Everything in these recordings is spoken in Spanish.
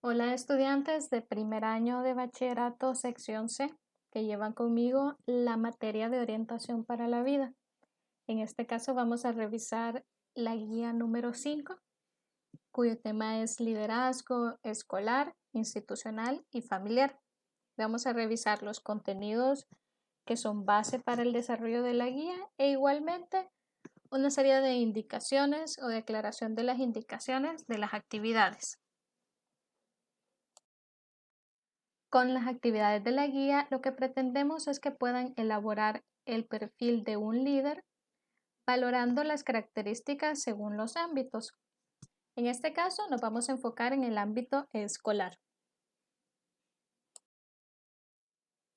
Hola estudiantes de primer año de bachillerato sección C que llevan conmigo la materia de orientación para la vida. En este caso vamos a revisar la guía número 5, cuyo tema es liderazgo escolar, institucional y familiar. Vamos a revisar los contenidos que son base para el desarrollo de la guía e igualmente una serie de indicaciones o declaración de las indicaciones de las actividades. Con las actividades de la guía, lo que pretendemos es que puedan elaborar el perfil de un líder, valorando las características según los ámbitos. En este caso, nos vamos a enfocar en el ámbito escolar.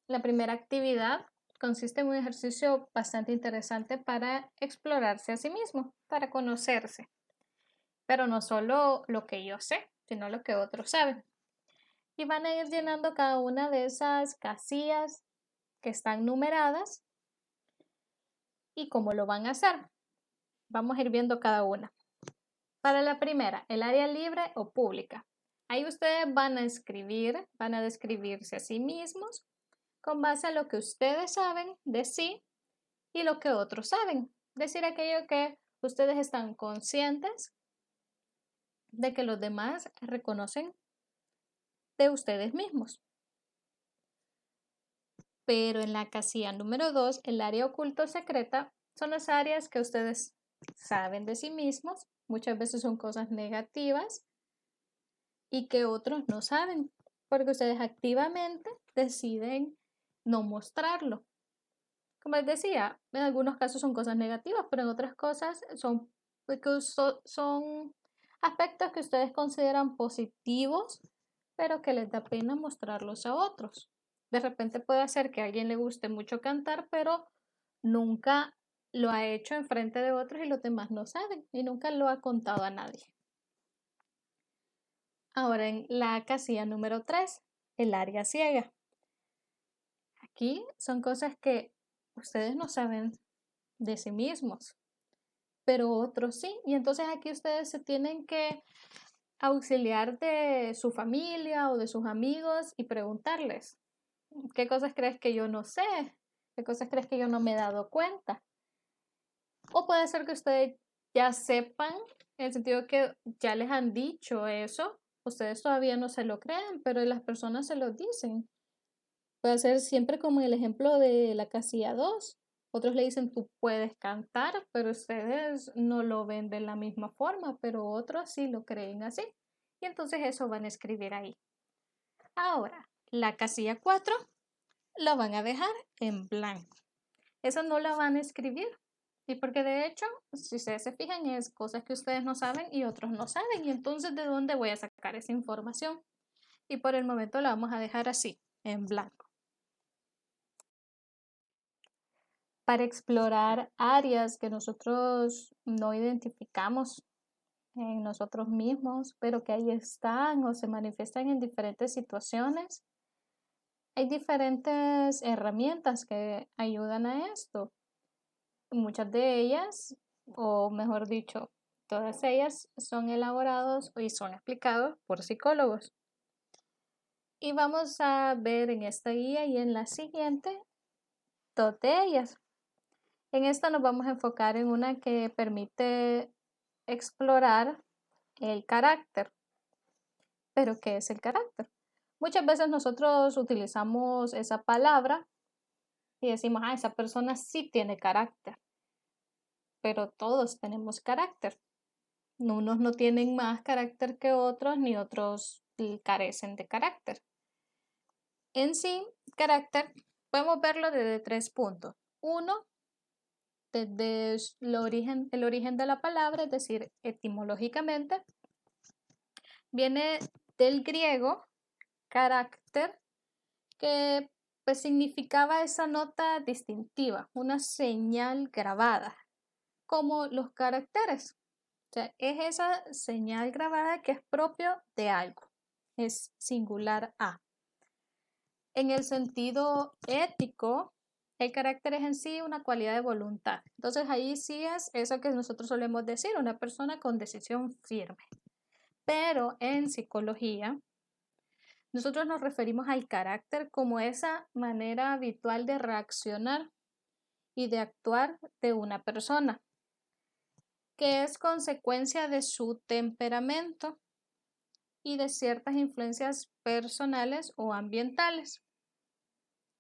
La primera actividad consiste en un ejercicio bastante interesante para explorarse a sí mismo, para conocerse. Pero no solo lo que yo sé, sino lo que otros saben. Y van a ir llenando cada una de esas casillas que están numeradas. ¿Y cómo lo van a hacer? Vamos a ir viendo cada una. Para la primera, el área libre o pública. Ahí ustedes van a escribir, van a describirse a sí mismos con base a lo que ustedes saben de sí y lo que otros saben. Decir aquello que ustedes están conscientes de que los demás reconocen de ustedes mismos. Pero en la casilla número 2, el área oculta o secreta, son las áreas que ustedes saben de sí mismos. Muchas veces son cosas negativas y que otros no saben, porque ustedes activamente deciden no mostrarlo. Como les decía, en algunos casos son cosas negativas, pero en otras cosas son aspectos que ustedes consideran positivos, pero que les da pena mostrarlos a otros. De repente puede ser que a alguien le guste mucho cantar, pero nunca lo ha hecho en frente de otros y los demás no saben y nunca lo ha contado a nadie. Ahora en la casilla número 3, el área ciega. Aquí son cosas que ustedes no saben de sí mismos, pero otros sí. Y entonces aquí ustedes se tienen que auxiliar de su familia o de sus amigos y preguntarles, ¿qué cosas crees que yo no sé? ¿Qué cosas crees que yo no me he dado cuenta? O puede ser que ustedes ya sepan, en el sentido que ya les han dicho eso, ustedes todavía no se lo creen, pero las personas se lo dicen. Puede ser siempre como el ejemplo de la casilla 2. Otros le dicen, tú puedes cantar, pero ustedes no lo ven de la misma forma, pero otros sí lo creen así. Y entonces eso van a escribir ahí. Ahora, la casilla 4 la van a dejar en blanco. Esa no la van a escribir. Y porque de hecho, si ustedes se fijan, es cosas que ustedes no saben y otros no saben. Y entonces, ¿de dónde voy a sacar esa información? Y por el momento la vamos a dejar así, en blanco. Para explorar áreas que nosotros no identificamos en nosotros mismos, pero que ahí están o se manifiestan en diferentes situaciones. Hay diferentes herramientas que ayudan a esto. Muchas de ellas, o mejor dicho, todas ellas son elaborados y son explicados por psicólogos. Y vamos a ver en esta guía y en la siguiente dos de ellas. En esta nos vamos a enfocar en una que permite explorar el carácter. ¿Pero qué es el carácter? Muchas veces nosotros utilizamos esa palabra y decimos, esa persona sí tiene carácter, pero todos tenemos carácter. Unos no tienen más carácter que otros, ni otros carecen de carácter. En sí, carácter, podemos verlo desde 3 puntos. Uno, desde el origen de la palabra, es decir, etimológicamente, viene del griego carácter, que pues significaba esa nota distintiva, una señal grabada, como los caracteres. O sea, es esa señal grabada que es propio de algo, es singular a. En el sentido ético, el carácter es en sí una cualidad de voluntad. Entonces ahí sí es eso que nosotros solemos decir, una persona con decisión firme. Pero en psicología Nosotros nos referimos al carácter como esa manera habitual de reaccionar y de actuar de una persona, que es consecuencia de su temperamento y de ciertas influencias personales o ambientales.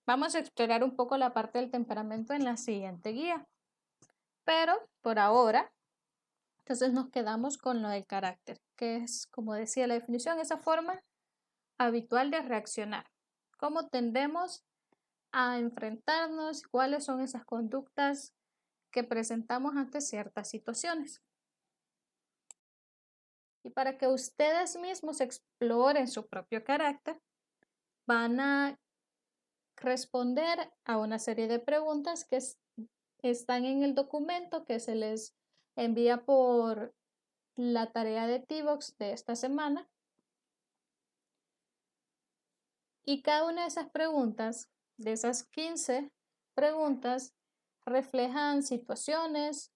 Vamos a explorar un poco la parte del temperamento en la siguiente guía, pero por ahora, entonces nos quedamos con lo del carácter, que es, como decía la definición, esa forma habitual de reaccionar. ¿Cómo tendemos a enfrentarnos? ¿Cuáles son esas conductas que presentamos ante ciertas situaciones? Y para que ustedes mismos exploren su propio carácter, van a responder a una serie de preguntas que están en el documento que se les envía por la tarea de T-Box de esta semana. Y cada una de esas preguntas, de esas 15 preguntas, reflejan situaciones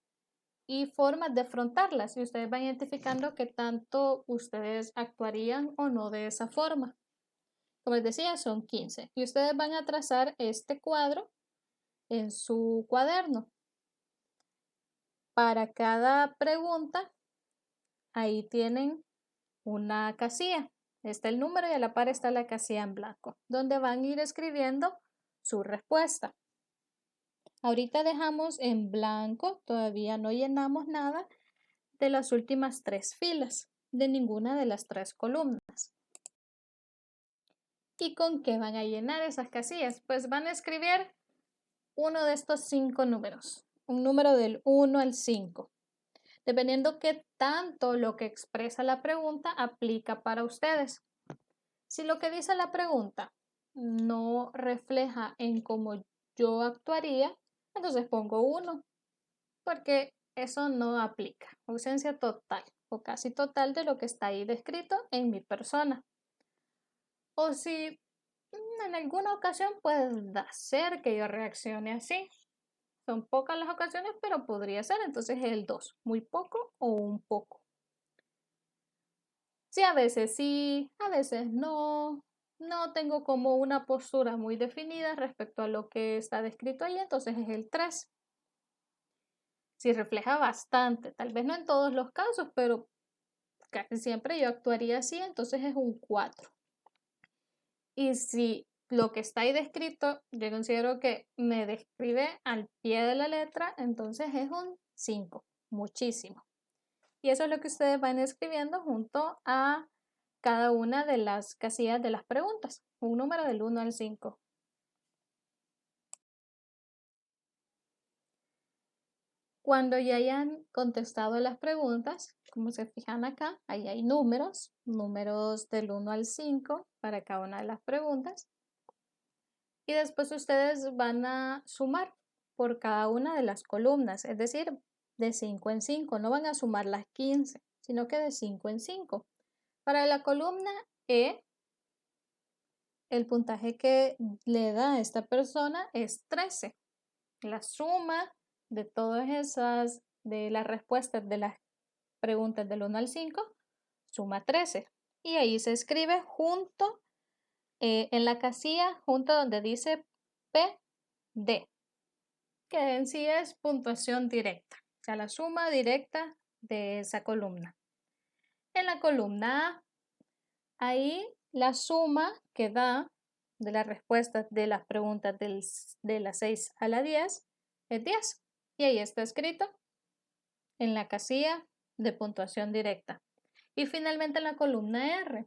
y formas de afrontarlas. Y ustedes van identificando qué tanto ustedes actuarían o no de esa forma. Como les decía, son 15. Y ustedes van a trazar este cuadro en su cuaderno. Para cada pregunta, ahí tienen una casilla. Está el número y a la par está la casilla en blanco, donde van a ir escribiendo su respuesta. Ahorita dejamos en blanco, todavía no llenamos nada de las últimas 3 filas, de ninguna de las 3 columnas. ¿Y con qué van a llenar esas casillas? Pues van a escribir uno de estos 5 números, un número del 1 al 5, dependiendo qué tanto lo que expresa la pregunta aplica para ustedes. Si lo que dice la pregunta no refleja en cómo yo actuaría, entonces pongo 1, porque eso no aplica. Ausencia total o casi total de lo que está ahí descrito en mi persona. O si en alguna ocasión puede ser que yo reaccione así. Son pocas las ocasiones, pero podría ser. Entonces el 2, muy poco o un poco. Sí, a veces no. No tengo como una postura muy definida respecto a lo que está descrito ahí, entonces es el 3. Si refleja bastante, tal vez no en todos los casos, pero casi siempre yo actuaría así, entonces es un 4. Y si lo que está ahí descrito, yo considero que me describe al pie de la letra, entonces es un 5, muchísimo. Y eso es lo que ustedes van escribiendo junto a cada una de las casillas de las preguntas, un número del 1 al 5. Cuando ya hayan contestado las preguntas, como se fijan acá, ahí hay números del 1 al 5 para cada una de las preguntas. Y después ustedes van a sumar por cada una de las columnas, es decir, de 5 en 5. No van a sumar las 15, sino que de 5 en 5. Para la columna E, el puntaje que le da a esta persona es 13. La suma de todas esas, de las respuestas de las preguntas del 1 al 5, suma 13. Y ahí se escribe junto, en la casilla, junto donde dice PD, que en sí es puntuación directa, o sea, la suma directa de esa columna. En la columna A, ahí la suma que da de las respuestas de las preguntas de la 6 a la 10 es 10. Y ahí está escrito en la casilla de puntuación directa. Y finalmente en la columna R,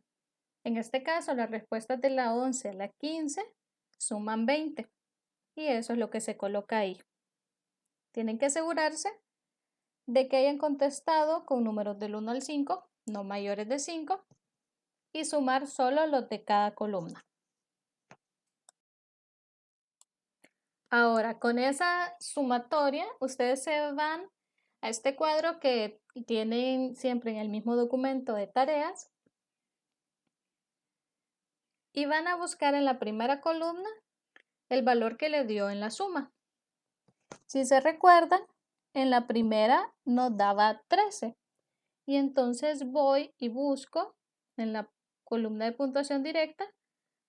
en este caso las respuestas de la 11 a la 15 suman 20. Y eso es lo que se coloca ahí. Tienen que asegurarse de que hayan contestado con números del 1 al 5, no mayores de 5, y sumar solo los de cada columna. Ahora, con esa sumatoria, ustedes se van a este cuadro que tienen siempre en el mismo documento de tareas y van a buscar en la primera columna el valor que le dio en la suma. Si se recuerdan, en la primera nos daba 13 y entonces voy y busco en la columna de puntuación directa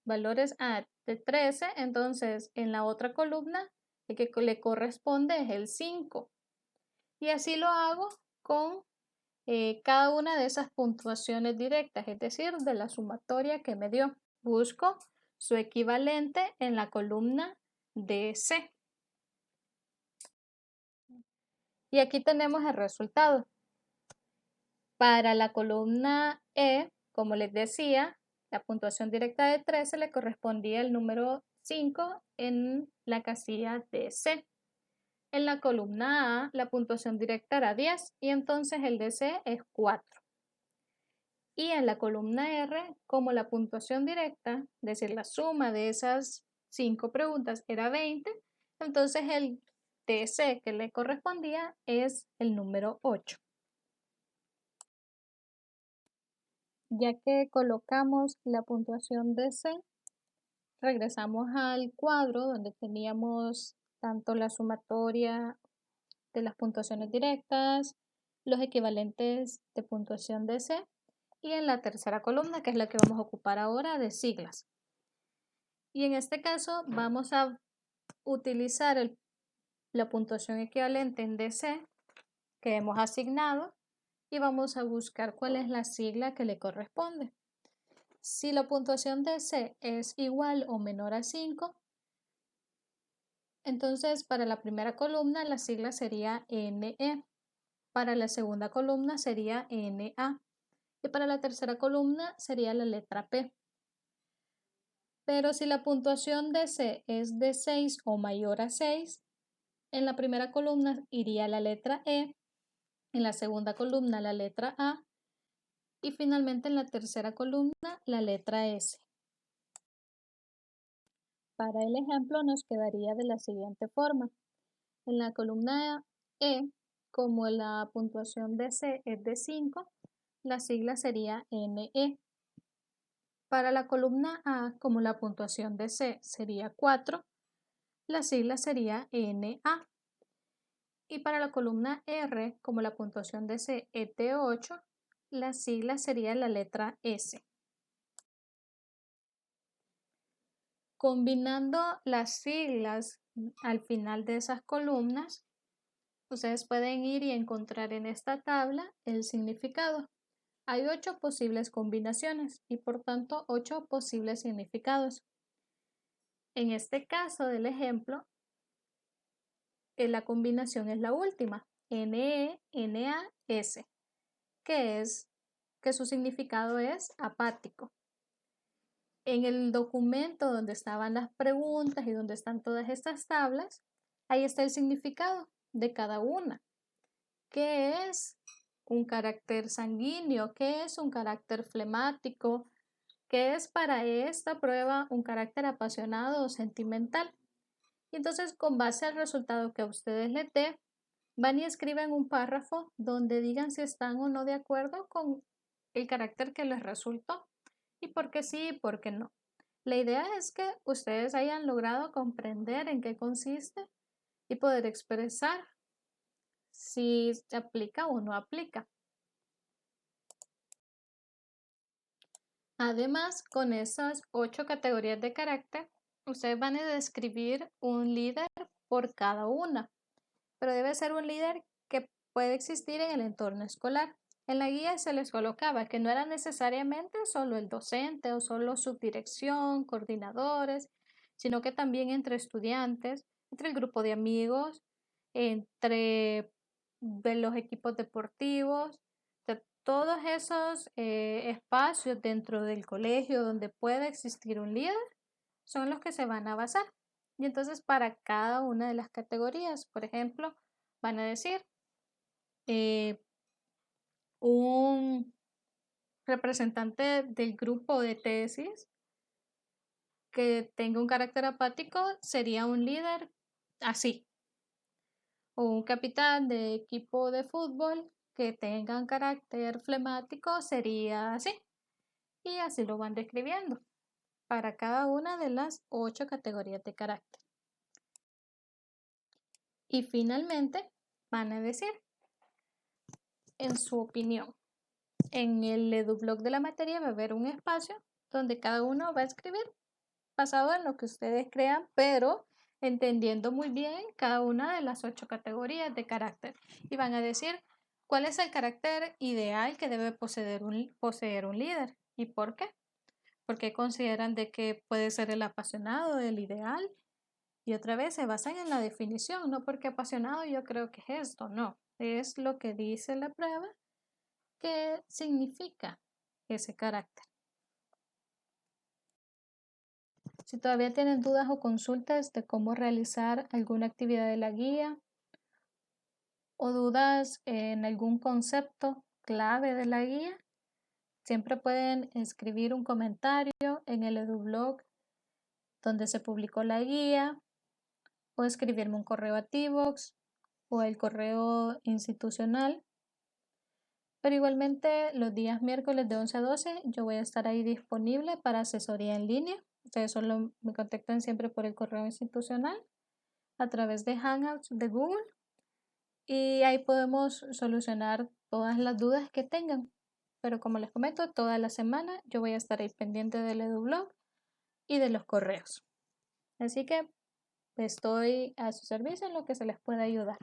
valores de 13, entonces en la otra columna el que le corresponde es el 5. Y así lo hago con cada una de esas puntuaciones directas, es decir, de la sumatoria que me dio. Busco su equivalente en la columna DC. Y aquí tenemos el resultado. Para la columna E, como les decía, la puntuación directa de 13 le correspondía el número 5 en la casilla DC. En la columna A, la puntuación directa era 10 y entonces el DC es 4. Y en la columna R, como la puntuación directa, es decir, la suma de esas 5 preguntas era 20, entonces el DC que le correspondía es el número 8. Ya que colocamos la puntuación DC, regresamos al cuadro donde teníamos tanto la sumatoria de las puntuaciones directas, los equivalentes de puntuación DC y en la tercera columna, que es la que vamos a ocupar ahora, de siglas. Y en este caso vamos a utilizar la puntuación equivalente en DC que hemos asignado y vamos a buscar cuál es la sigla que le corresponde. Si la puntuación DC es igual o menor a 5, entonces para la primera columna la sigla sería NE, para la segunda columna sería NA y para la tercera columna sería la letra P. Pero si la puntuación DC es de 6 o mayor a 6, en la primera columna iría la letra E, en la segunda columna la letra A y finalmente en la tercera columna la letra S. Para el ejemplo nos quedaría de la siguiente forma. En la columna E, como la puntuación de C es de 5, la sigla sería NE. Para la columna A, como la puntuación de C sería 4, la sigla sería NA. Y para la columna R, como la puntuación de C es de 8, la sigla sería la letra S. Combinando las siglas al final de esas columnas, ustedes pueden ir y encontrar en esta tabla el significado. Hay 8 posibles combinaciones y por tanto 8 posibles significados. En este caso del ejemplo, la combinación es la última, NE-NAS, que su significado es apático. En el documento donde estaban las preguntas y donde están todas estas tablas, ahí está el significado de cada una. ¿Qué es un carácter sanguíneo? ¿Qué es un carácter flemático? ¿Qué es para esta prueba un carácter apasionado o sentimental? Y entonces, con base al resultado que a ustedes les dé, van y escriben un párrafo donde digan si están o no de acuerdo con el carácter que les resultó y por qué sí y por qué no. La idea es que ustedes hayan logrado comprender en qué consiste y poder expresar si se aplica o no aplica. Además, con esas 8 categorías de carácter, ustedes van a describir un líder por cada una, pero debe ser un líder que puede existir en el entorno escolar. En la guía se les colocaba que no era necesariamente solo el docente o solo subdirección, coordinadores, sino que también entre estudiantes, entre el grupo de amigos, entre de los equipos deportivos, de todos esos espacios dentro del colegio donde pueda existir un líder, son los que se van a basar. Y entonces para cada una de las categorías, por ejemplo, van a decir un representante del grupo de tesis que tenga un carácter apático sería un líder así. O un capitán de equipo de fútbol que tenga un carácter flemático sería así. Y así lo van describiendo para cada una de las 8 categorías de carácter. Y finalmente van a decir, en su opinión, en el EduBlog de la materia va a haber un espacio donde cada uno va a escribir basado en lo que ustedes crean, pero entendiendo muy bien cada una de las 8 categorías de carácter. Y van a decir cuál es el carácter ideal que debe poseer un líder y por qué. Porque consideran de que puede ser el apasionado, el ideal. Y otra vez se basan en la definición, no porque apasionado yo creo que es esto, no. Es lo que dice la prueba que significa ese carácter. Si todavía tienen dudas o consultas de cómo realizar alguna actividad de la guía o dudas en algún concepto clave de la guía, siempre pueden escribir un comentario en el EduBlog donde se publicó la guía o escribirme un correo a Tbox o el correo institucional. Pero igualmente los días miércoles de 11 a 12 yo voy a estar ahí disponible para asesoría en línea. Ustedes solo me contactan siempre por el correo institucional a través de Hangouts de Google y ahí podemos solucionar todas las dudas que tengan. Pero como les comento, toda la semana yo voy a estar ahí pendiente del EduBlog y de los correos. Así que estoy a su servicio en lo que se les pueda ayudar.